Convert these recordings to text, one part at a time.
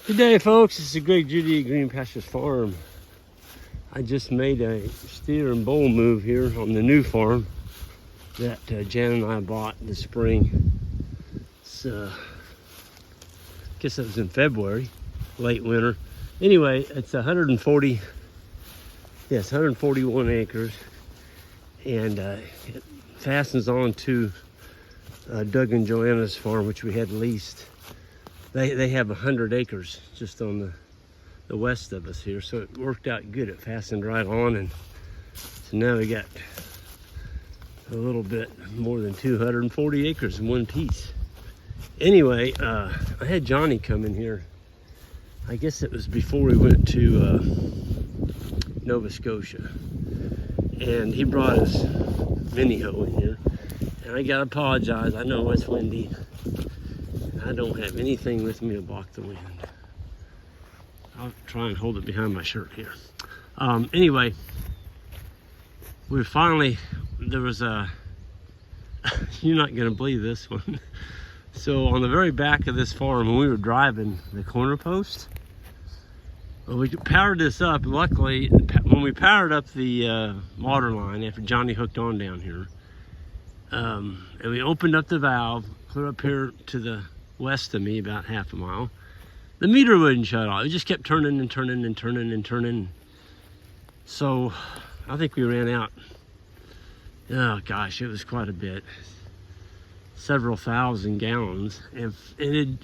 Good day, folks. This is Greg Judy at Green Pastures Farm. I just made a steer and bull move here on the new farm that Jan and I bought this spring. It's, I guess it was in late winter. Anyway, it's 141 acres, and it fastens on to Doug and Joanna's farm, which we had leased. They have 100 acres just on the west of us here, so it worked out good. It fastened right on, and so now we got a little bit more than 240 acres in one piece. Anyway, I had Johnny come in here. I guess it was before we went to Nova Scotia, and he brought his mini hoe in here, and I gotta apologize. I know it's windy. I don't have anything with me to block the wind. I'll try and hold it behind my shirt here. Anyway, we finally, there was a, you're not gonna believe this one. So on the very back of this farm, when we were driving the corner post, well, we powered this up. Luckily, when we powered up the water line after Johnny hooked on down here, and we opened up the valve, clear up here to the west of me, about half a mile, the meter wouldn't shut off. It just kept turning and turning and turning and turning. So I think we ran out. Oh gosh, it was quite a bit. Several thousand gallons. And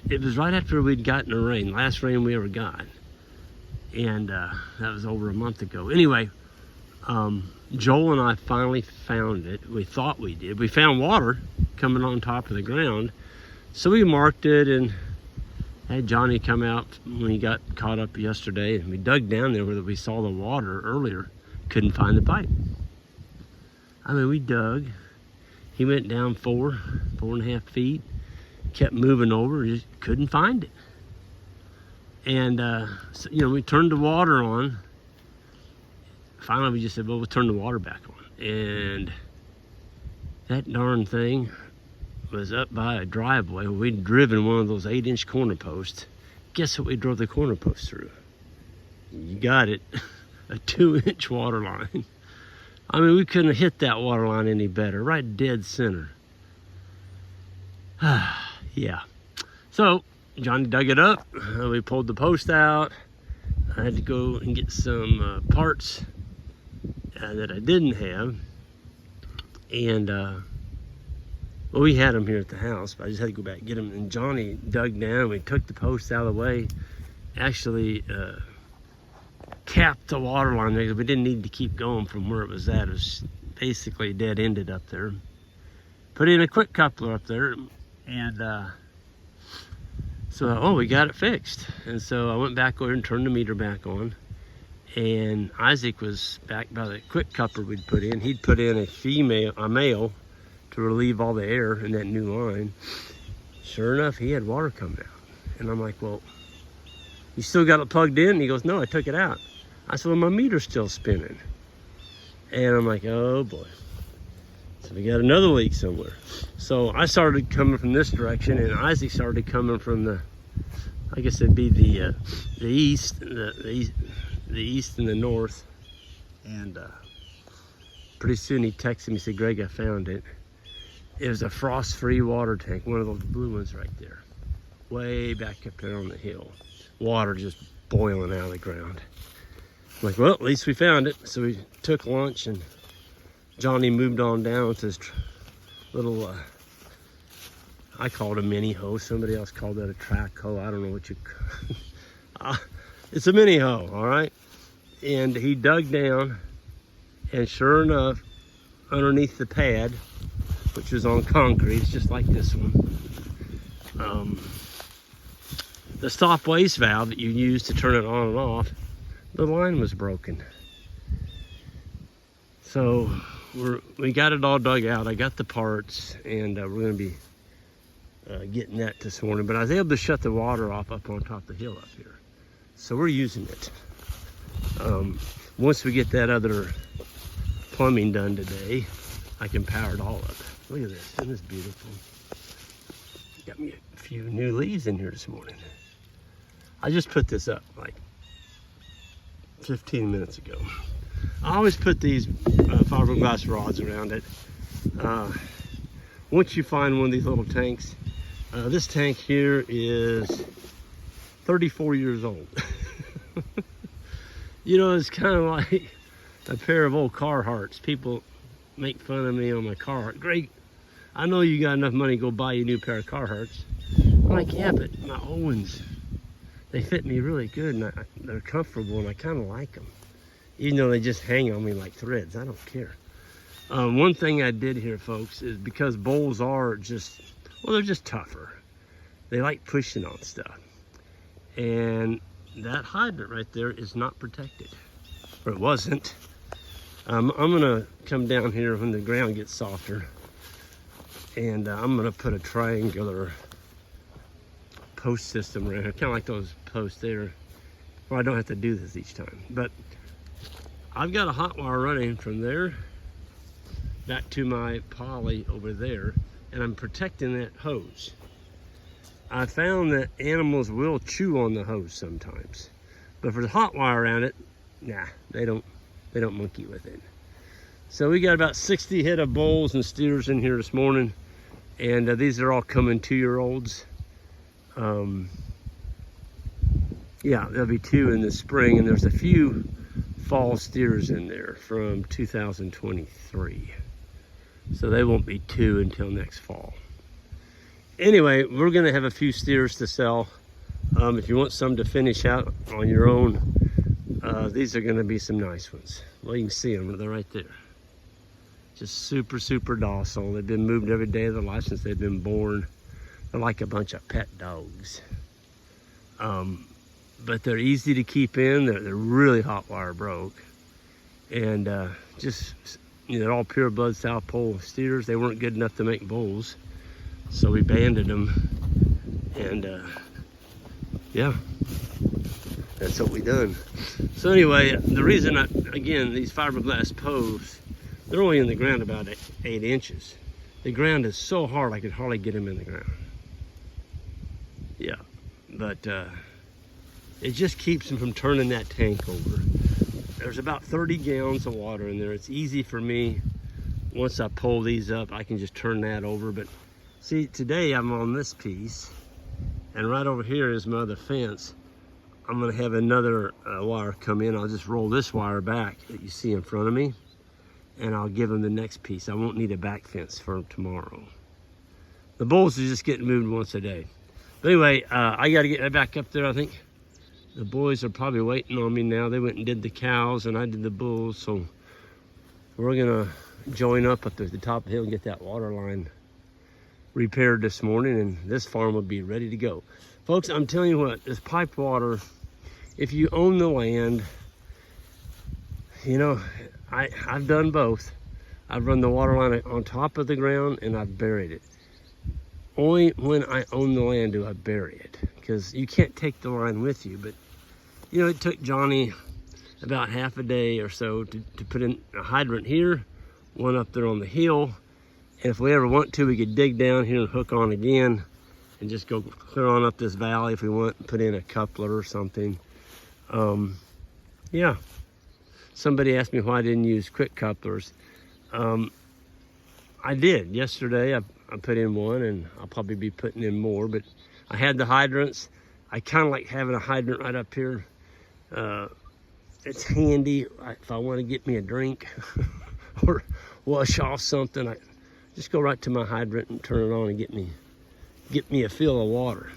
it was right after we'd gotten the rain, last rain we ever got. And that was over a month ago. Anyway, Joel and I finally found it. We thought we did. We found water coming on top of the ground. So we marked it and had Johnny come out when he got caught up yesterday, and we dug down there where we saw the water earlier. Couldn't find the pipe. I mean, we dug. He went down 4.5 feet, kept moving over, just couldn't find it. And so, you know, we turned the water on. Finally, we just said, well, we'll turn the water back on. And that darn thing was up by a driveway. We'd driven one of those 8-inch corner posts. Guess what we drove the corner post through? You got it, a 2-inch water line. I mean, we couldn't have hit that water line any better, right dead center. Yeah. So Johnny dug it up. We pulled the post out. I had to go and get some parts that I didn't have. And well, we had them here at the house, but I just had to go back and get them. And Johnny dug down. We took the post out of the way. Actually capped the water line there because we didn't need to keep going from where it was at. It was basically dead-ended up there. Put in a quick coupler up there, and so, oh, we got it fixed. And so I went back over and turned the meter back on. And Isaac was back by the quick coupler we'd put in. He'd put in a male to relieve all the air in that new line. Sure enough, he had water coming out. And I'm like, well, you still got it plugged in? And he goes, no, I took it out. I said, well, my meter's still spinning. And I'm like, oh boy. So we got another leak somewhere. So I started coming from this direction, and Isaac started coming from the, I guess it'd be the east, the east and the north. And pretty soon he texted me, said, Greg, I found it. It was a frost-free water tank, one of those blue ones right there. Way back up there on the hill. Water just boiling out of the ground. I'm like, well, at least we found it. So we took lunch, and Johnny moved on down with his little, I called it a mini hoe. Somebody else called that a track hoe. I don't know what you, it's a mini hoe, all right? And he dug down, and sure enough, underneath the pad, which was on concrete, it's just like this one, the stop waste valve that you use to turn it on and off, the line was broken. So we got it all dug out. I got the parts, and we're going to be getting that this morning. But I was able to shut the water off up on top of the hill up here. So we're using it. Once we get that other plumbing done today, I can power it all up. Look at this, isn't this beautiful? Got me a few new leaves in here this morning. I just put this up like 15 minutes ago. I always put these fiberglass rods around it. Once you find one of these little tanks, this tank here is 34 years old. You know, it's kind of like a pair of old Carhartts. People make fun of me on my Carhartt. Great, I know you got enough money to go buy you a new pair of Carhartts. I'm like, yeah, but my old ones, they fit me really good, and they're comfortable, and I kind of like them. Even though they just hang on me like threads, I don't care. One thing I did here, folks, is because bulls are just, well, they're just tougher. They like pushing on stuff. And that hydrant right there is not protected, or it wasn't. I'm gonna come down here when the ground gets softer, and I'm gonna put a triangular post system around here, kind of like those posts there, where I don't have to do this each time. But I've got a hot wire running from there back to my poly over there, and I'm protecting that hose. I found that animals will chew on the hose sometimes, but for the hot wire around it, nah, they don't monkey with it. So we got about 60 head of bulls and steers in here this morning, and these are all coming 2-year-olds. Yeah, there'll be 2 in the spring, and there's a few fall steers in there from 2023. So they won't be 2 until next fall. Anyway, we're gonna have a few steers to sell. If you want some to finish out on your own, these are gonna be some nice ones. Well, you can see them, they're right there. Just super, super docile. They've been moved every day of their life since they've been born. They're like a bunch of pet dogs. But they're easy to keep in. They're really hot wire broke. And just, you know, they're all pure blood South Pole steers. They weren't good enough to make bulls, so we banded them. And yeah, that's what we done. So anyway, the reason again, these fiberglass posts, they're only in the ground about 8 inches. The ground is so hard I could hardly get them in the ground. Yeah, but it just keeps them from turning that tank over. There's about 30 gallons of water in there. It's easy for me, once I pull these up, I can just turn that over. But see, today I'm on this piece, and right over here is my other fence. I'm gonna have another wire come in. I'll just roll this wire back that you see in front of me, and I'll give them the next piece. I won't need a back fence for tomorrow. The bulls are just getting moved once a day. But anyway, I gotta get back up there. I think the boys are probably waiting on me now. They went and did the cows, and I did the bulls, so we're gonna join up at the top of the hill and get that water line repaired this morning, and this farm will be ready to go. Folks, I'm telling you what, this pipe water, if you own the land, you know, I've done both. I've run the water line on top of the ground, and I've buried it. Only when I own the land do I bury it, because you can't take the line with you. But you know, it took Johnny about half a day or so to put in a hydrant here, one up there on the hill, and if we ever want to, we could dig down here and hook on again and just go clear on up this valley if we want, and put in a coupler or something. Yeah, somebody asked me why I didn't use quick couplers. I did yesterday. I put in one, and I'll probably be putting in more, but I had the hydrants. I kind of like having a hydrant right up here. It's handy if I want to get me a drink or wash off something. I just go right to my hydrant and turn it on and get me a fill of water.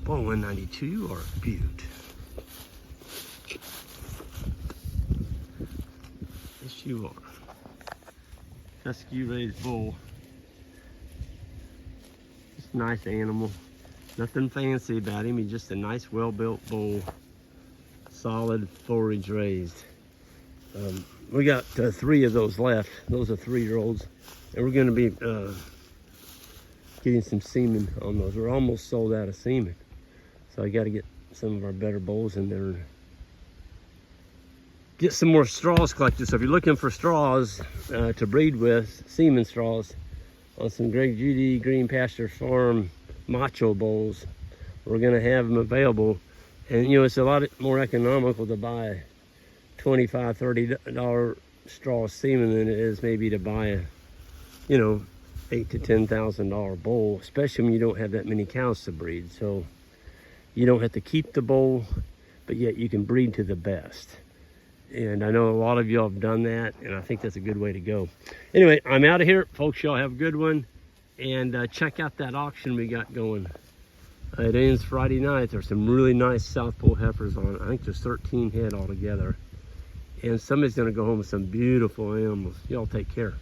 Boy, 192, you are a beaut. Yes, you are. Husky raised bull. Nice animal, nothing fancy about him. He's just a nice, well-built bull, solid forage raised. We got 3 of those left. Those are 3-year-olds, and we're going to be getting some semen on those. We're almost sold out of semen, so I got to get some of our better bulls in there. Get some more straws collected. So if you're looking for straws to breed with, semen straws, on some Greg Judy Green Pasture Farm macho bulls, we're gonna have them available And you know, it's a lot more economical to buy a $25, $30 straw semen than it is maybe to buy a, you know, $8,000 to $10,000 bull, especially when you don't have that many cows to breed. So you don't have to keep the bull, but yet you can breed to the best. And I know a lot of y'all have done that, and I think that's a good way to go. Anyway, I'm out of here. Folks, y'all have a good one. And check out that auction we got going. It ends Friday night. There's some really nice South Pole heifers on it. I think there's 13 head altogether. And somebody's gonna go home with some beautiful animals. Y'all take care.